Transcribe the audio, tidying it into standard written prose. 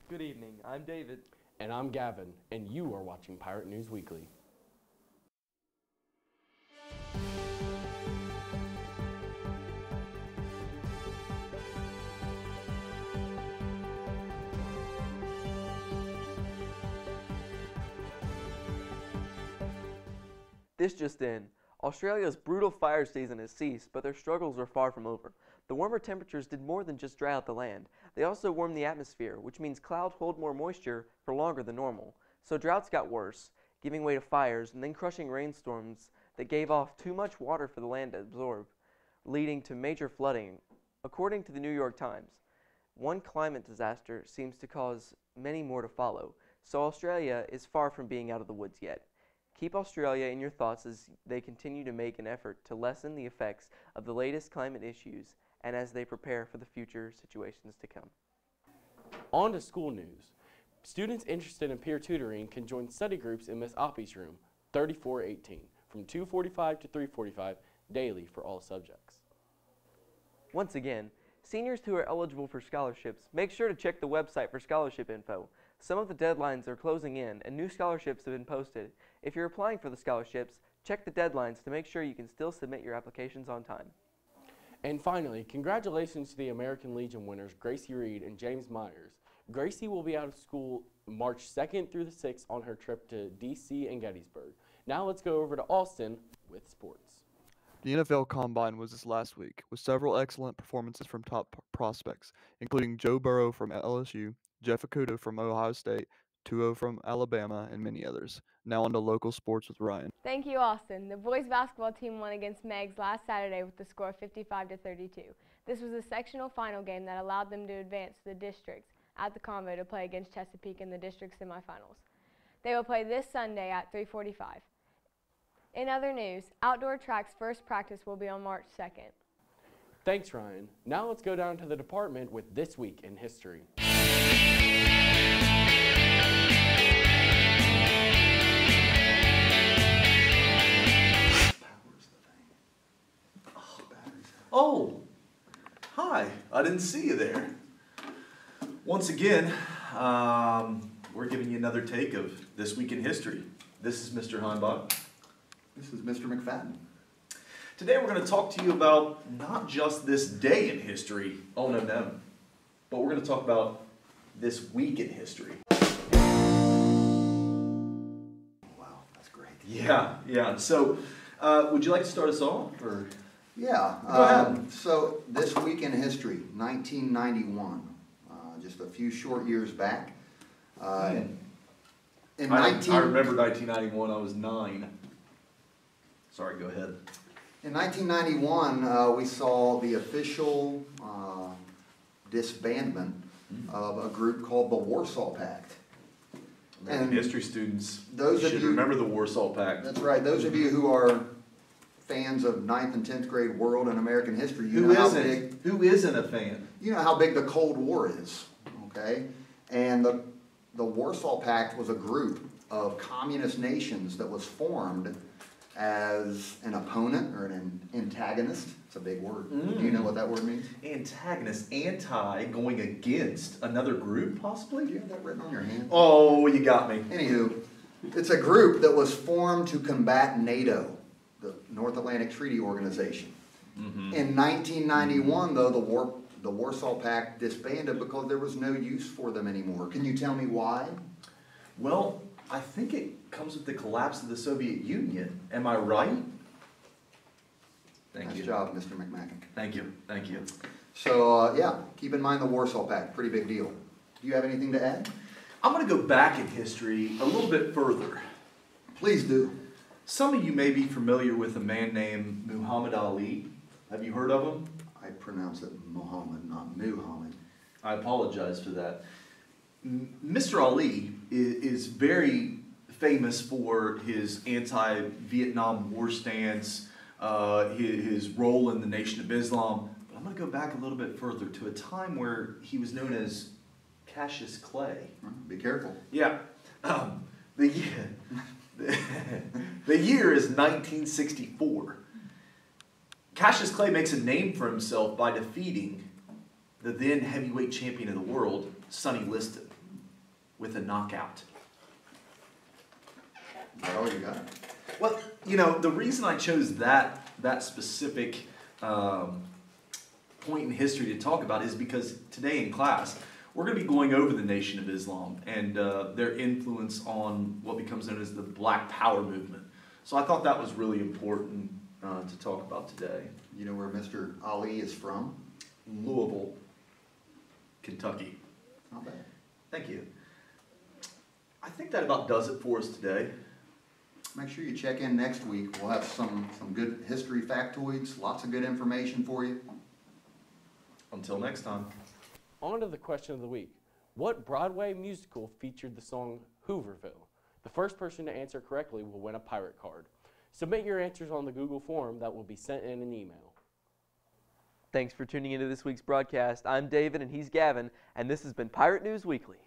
Good evening, I'm David. And I'm Gavin, and you are watching Pirate News Weekly. This just in. Australia's brutal fire season has ceased, but their struggles are far from over. The warmer temperatures did more than just dry out the land. They also warmed the atmosphere, which means clouds hold more moisture for longer than normal. So droughts got worse, giving way to fires and then crushing rainstorms that gave off too much water for the land to absorb, leading to major flooding. According to the New York Times, one climate disaster seems to cause many more to follow, so Australia is far from being out of the woods yet. Keep Australia in your thoughts as they continue to make an effort to lessen the effects of the latest climate issues and as they prepare for the future situations to come. On to school news. Students interested in peer tutoring can join study groups in Miss Oppie's room, 3418, from 2:45 to 3:45 daily for all subjects. Once again, seniors who are eligible for scholarships, make sure to check the website for scholarship info. Some of the deadlines are closing in and new scholarships have been posted. If you're applying for the scholarships, check the deadlines to make sure you can still submit your applications on time. And finally, congratulations to the American Legion winners Gracie Reed and James Myers. Gracie will be out of school March 2nd through the 6th on her trip to DC and Gettysburg. Now let's go over to Austin with sports. The NFL Combine was this last week, with several excellent performances from top prospects, including Joe Burrow from LSU, Jeff Okudah from Ohio State, Tua from Alabama, and many others. Now on to local sports with Ryan. Thank you, Austin. The boys basketball team won against Meigs last Saturday with the score of 55-32. This was a sectional final game that allowed them to advance to the districts at the Convo to play against Chesapeake in the district semifinals. They will play this Sunday at 3:45. In other news, outdoor track's first practice will be on March 2nd. Thanks, Ryan. Now let's go down to the department with This Week in History. Oh, hi. I didn't see you there. Once again, we're giving you another take of This Week in History. This is Mr. Heimbach. This is Mr. McFadden. Today we're going to talk to you about not just this day in history, oh no, but we're going to talk about this week in history. Wow, that's great. Yeah. So, would you like to start us off? Or? Yeah. Go ahead. So this week in history, 1991, just a few short years back. I remember 1991. I was 9. Sorry, go ahead. In 1991, we saw the official disbandment of a group called the Warsaw Pact. American history students those should of you, remember the Warsaw Pact. That's right. Those of you who are fans of 9th and 10th grade world and American history, Who isn't a fan? You know how big the Cold War is, okay? And the Warsaw Pact was a group of communist nations that was formed as an opponent or an antagonist. It's a big word. Do you know what that word means? Antagonist, anti, going against another group, possibly? Do you have that written on your hand? Oh, you got me. Anywho, it's a group that was formed to combat NATO, the North Atlantic Treaty Organization. In 1991, though, the Warsaw Pact disbanded because there was no use for them anymore. Can you tell me why? Well, I think it comes with the collapse of the Soviet Union. Am I right? Thank you. Nice job, Mr. McMacken. Thank you. So, yeah, keep in mind the Warsaw Pact. Pretty big deal. Do you have anything to add? I'm going to go back in history a little bit further. Please do. Some of you may be familiar with a man named Muhammad Ali. Have you heard of him? I pronounce it Muhammad, not Muhammad. I apologize for that. Mr. Ali is very famous for his anti-Vietnam War stance, his role in the Nation of Islam. But I'm going to go back a little bit further to a time where he was known as Cassius Clay. Be careful. Yeah. The year is 1964. Cassius Clay makes a name for himself by defeating the then heavyweight champion of the world, Sonny Liston. with a knockout. Is that all you got? Well, you know, the reason I chose that specific point in history to talk about is because today in class, we're going to be going over the Nation of Islam and their influence on what becomes known as the Black Power movement. So I thought that was really important to talk about today. You know where Mr. Ali is from? Louisville, Kentucky. Not bad. Thank you. I think that about does it for us today. Make sure you check in next week. We'll have some good history factoids, lots of good information for you. Until next time. On to the question of the week. What Broadway musical featured the song Hooverville? The first person to answer correctly will win a pirate card. Submit your answers on the Google form that will be sent in an email. Thanks for tuning into this week's broadcast. I'm David and he's Gavin, and this has been Pirate News Weekly.